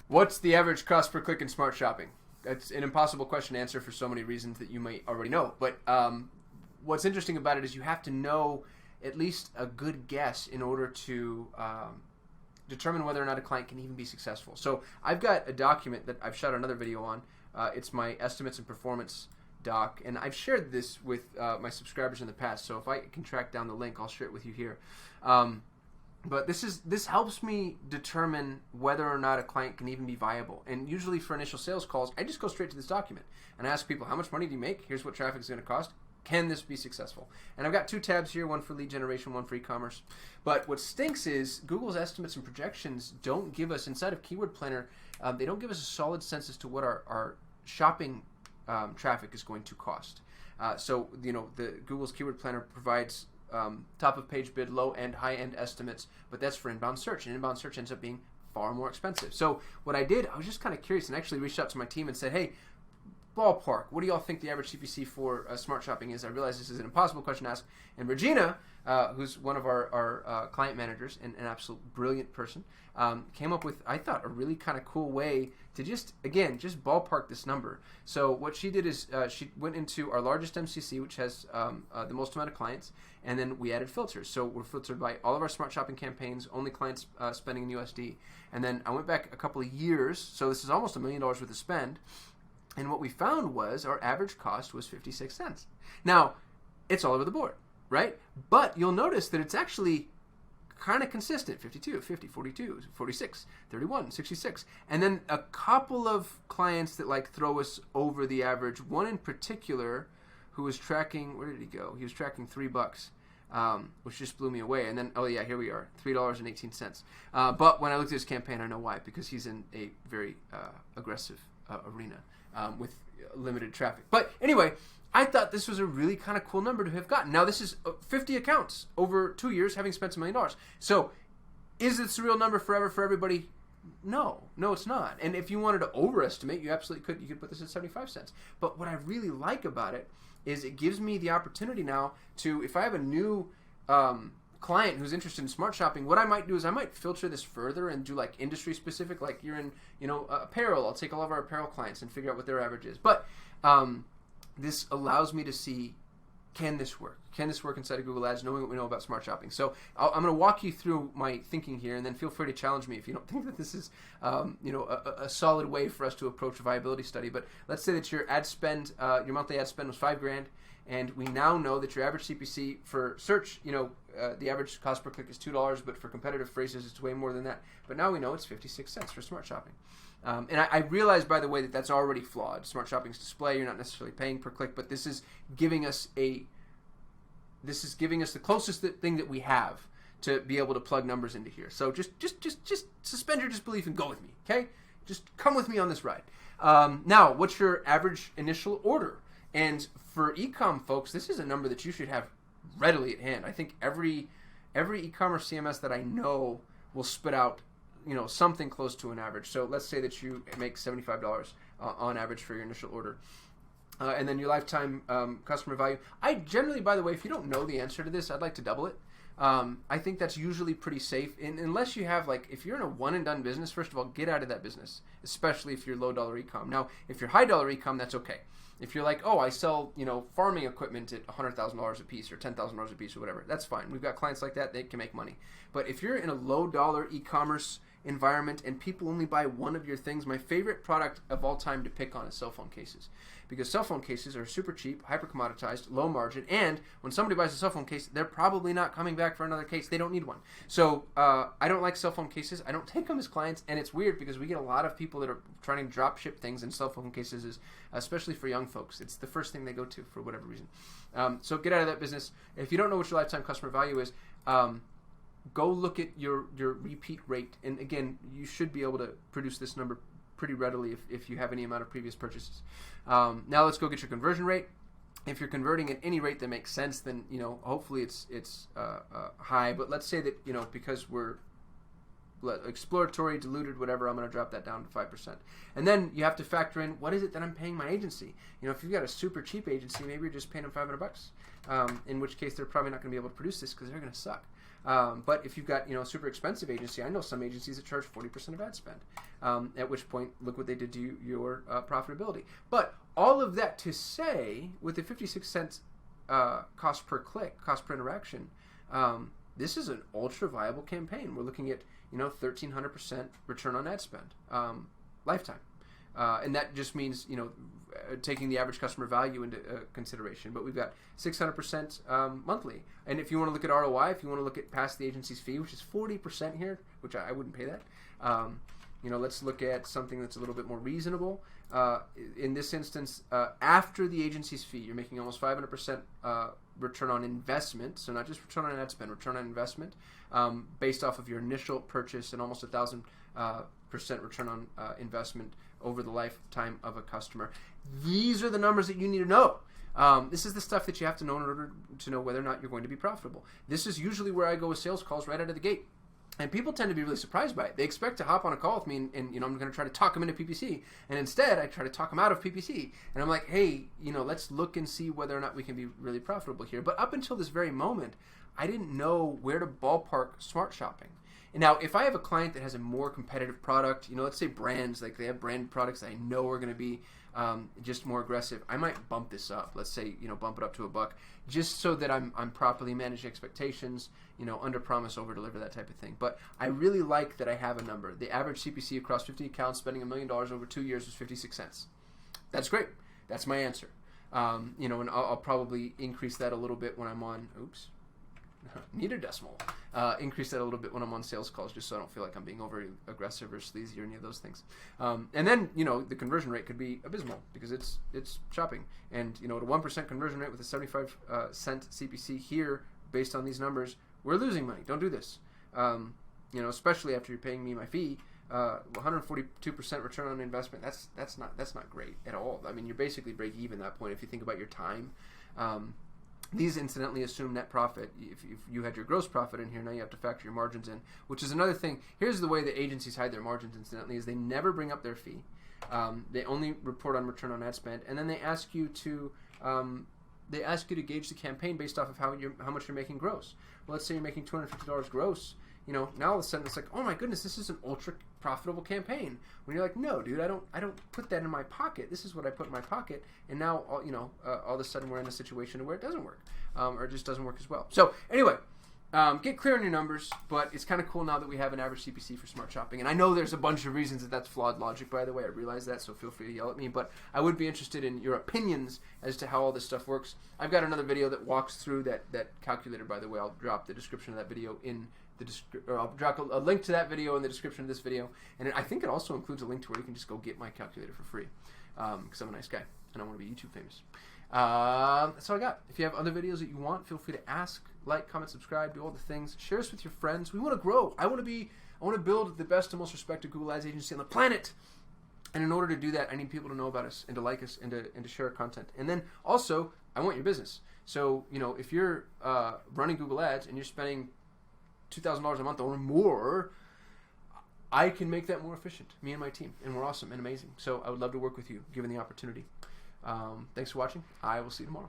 What's the average cost per click in Smart Shopping? That's an impossible question to answer for so many reasons that you might already know. But what's interesting about it is you have to know at least a good guess in order to determine whether or not a client can even be successful. So I've got a document that I've shot another video on. It's my estimates and performance doc, and I've shared this with my subscribers in the past. So if I can track down the link, I'll share it with you here. But this helps me determine whether or not a client can even be viable. And usually for initial sales calls, I just go straight to this document and ask people, how much money do you make? Here's what traffic is going to cost. Can this be successful? And I've got two tabs here, one for lead generation, one for e-commerce. But what stinks is Google's estimates and projections don't give us, inside of Keyword Planner, they don't give us a solid sense as to what our shopping traffic is going to cost. So, Google's Keyword Planner provides top of page bid, low end, high end estimates, but that's for inbound search, and inbound search ends up being far more expensive. So what I did, I was just kind of curious and actually reached out to my team and said, hey, ballpark, what do y'all think the average CPC for Smart Shopping is? I realize this is an impossible question to ask. And Regina, who's one of our client managers and an absolute brilliant person, came up with, I thought, a really kind of cool way to just ballpark this number. So what she did is she went into our largest MCC, which has the most amount of clients, and then we added filters. So we're filtered by all of our Smart Shopping campaigns, only clients spending in USD. And then I went back a couple of years, so this is almost $1 million worth of spend. And what we found was our average cost was 56 cents. Now, it's all over the board, right? But you'll notice that it's actually kind of consistent, 52, 50, 42, 46, 31, 66. And then a couple of clients that like throw us over the average. One in particular who was tracking, where did he go? He was tracking $3, which just blew me away. And then, oh yeah, here we are, $3.18. But when I looked at his campaign, I know why, because he's in a very aggressive arena. With limited traffic. But anyway, I thought this was a really kind of cool number to have gotten. Now, this is 50 accounts over 2 years, having spent $1 million. So, is this a real number forever for everybody? No, it's not. And if you wanted to overestimate, you absolutely could. You could put this at 75 cents. But what I really like about it is it gives me the opportunity now to, if I have a new client who's interested in Smart Shopping, what I might do is I might filter this further and do like industry specific, like you're in, apparel. I'll take all of our apparel clients and figure out what their average is. But this allows me to see, can this work? Can this work inside of Google Ads, knowing what we know about Smart Shopping? So I'm going to walk you through my thinking here, and then feel free to challenge me if you don't think that this is, a solid way for us to approach a viability study. But let's say that your ad spend, your monthly ad spend was $5,000. And we now know that your average CPC for search, the average cost per click is $2, but for competitive phrases, it's way more than that. But now we know it's 56 cents for Smart Shopping. And I realize, by the way, that that's already flawed. Smart Shopping's display, you're not necessarily paying per click, but this is giving us the closest thing that we have to be able to plug numbers into here. So just suspend your disbelief and go with me, okay? Just come with me on this ride. Now, what's your average initial order? And for e-com folks, this is a number that you should have readily at hand. I think every e-commerce CMS that I know will spit out, something close to an average. So let's say that you make $75 on average for your initial order. And then your lifetime customer value. I generally, by the way, if you don't know the answer to this, I'd like to double it. I think that's usually pretty safe. And unless you have, if you're in a one and done business, first of all, get out of that business, especially if you're low dollar e-com. Now, if you're high dollar e-com, that's okay. If you're like, oh, I sell, farming equipment at $100,000 a piece or $10,000 a piece or whatever, that's fine. We've got clients like that, they can make money. But if you're in a low dollar e-commerce environment and people only buy one of your things, my favorite product of all time to pick on is cell phone cases. Because cell phone cases are super cheap, hyper commoditized, low margin, and when somebody buys a cell phone case, they're probably not coming back for another case. They don't need one. So I don't like cell phone cases. I don't take them as clients, and it's weird because we get a lot of people that are trying to drop ship things in cell phone cases, especially for young folks. It's the first thing they go to for whatever reason. So get out of that business. If you don't know what your lifetime customer value is, go look at your repeat rate. And again, you should be able to produce this number pretty readily if you have any amount of previous purchases. Now let's go get your conversion rate. If you're converting at any rate that makes sense, then hopefully it's high. But let's say that because we're exploratory, diluted, whatever, I'm going to drop that down to 5%. And then you have to factor in, what is it that I'm paying my agency? If you've got a super cheap agency, maybe you're just paying them $500, in which case they're probably not going to be able to produce this because they're going to suck. But if you've got a super expensive agency, I know some agencies that charge 40% of ad spend. At which point, look what they did to your profitability. But all of that to say, with the 56 cents cost per click, cost per interaction, this is an ultra viable campaign. We're looking at 1,300% return on ad spend lifetime, and that just means taking the average customer value into consideration. But we've got 600% monthly. And if you want to look at ROI, if you want to look at past the agency's fee, which is 40% here, which I wouldn't pay that. Let's look at something that's a little bit more reasonable. In this instance, after the agency's fee, you're making almost 500% return on investment. So not just return on ad spend, return on investment, based off of your initial purchase, and almost 1,000% return on investment over the lifetime of a customer. These are the numbers that you need to know. This is the stuff that you have to know in order to know whether or not you're going to be profitable. This is usually where I go with sales calls right out of the gate. And people tend to be really surprised by it. They expect to hop on a call with me and I'm going to try to talk them into PPC. And instead, I try to talk them out of PPC. And I'm like, hey, let's look and see whether or not we can be really profitable here. But up until this very moment, I didn't know where to ballpark smart shopping. And now, if I have a client that has a more competitive product, let's say brands, like they have brand products that I know are going to be just more aggressive, I might bump this up. Let's say, bump it up to $1, just so that I'm properly managing expectations, under promise, over deliver, that type of thing. But I really like that I have a number. The average CPC across 50 accounts spending $1 million over 2 years was 56 cents. That's great. That's my answer. And I'll probably increase that a little bit when I'm on, need a decimal. Increase that a little bit when I'm on sales calls, just so I don't feel like I'm being overly aggressive or sleazy or any of those things. And then, the conversion rate could be abysmal because it's shopping. And, at a 1% conversion rate with a 75 cent CPC here, based on these numbers, we're losing money. Don't do this. Especially after you're paying me my fee. 142% return on investment. That's not great at all. I mean, you're basically break even at that point if you think about your time. These incidentally assume net profit. If you had your gross profit in here, now you have to factor your margins in, which is another thing. Here's the way that agencies hide their margins, incidentally, is they never bring up their fee. They only report on return on ad spend, and then they ask you to gauge the campaign based off of how much you're making gross. Well, let's say you're making $250 gross. Now all of a sudden it's like, oh my goodness, this is an ultra profitable campaign. When you're like, no, dude, I don't put that in my pocket. This is what I put in my pocket, and now all of a sudden we're in a situation where it doesn't work, or it just doesn't work as well. So anyway, get clear on your numbers. But it's kind of cool now that we have an average CPC for smart shopping, and I know there's a bunch of reasons that that's flawed logic. By the way, I realize that, so feel free to yell at me. But I would be interested in your opinions as to how all this stuff works. I've got another video that walks through that calculator. By the way, I'll drop the description of that video in I'll drop a link to that video in the description of this video, and I think it also includes a link to where you can just go get my calculator for free, because I'm a nice guy and I want to be YouTube famous. That's all I got. If you have other videos that you want, feel free to ask, like, comment, subscribe, do all the things. Share us with your friends. We want to grow. I want to build the best and most respected Google Ads agency on the planet. And in order to do that, I need people to know about us and to like us and to share our content. And then also, I want your business. So if you're running Google Ads and you're spending $2,000 a month or more, I can make that more efficient, me and my team, and we're awesome and amazing. So I would love to work with you, given the opportunity. Thanks for watching. I will see you tomorrow.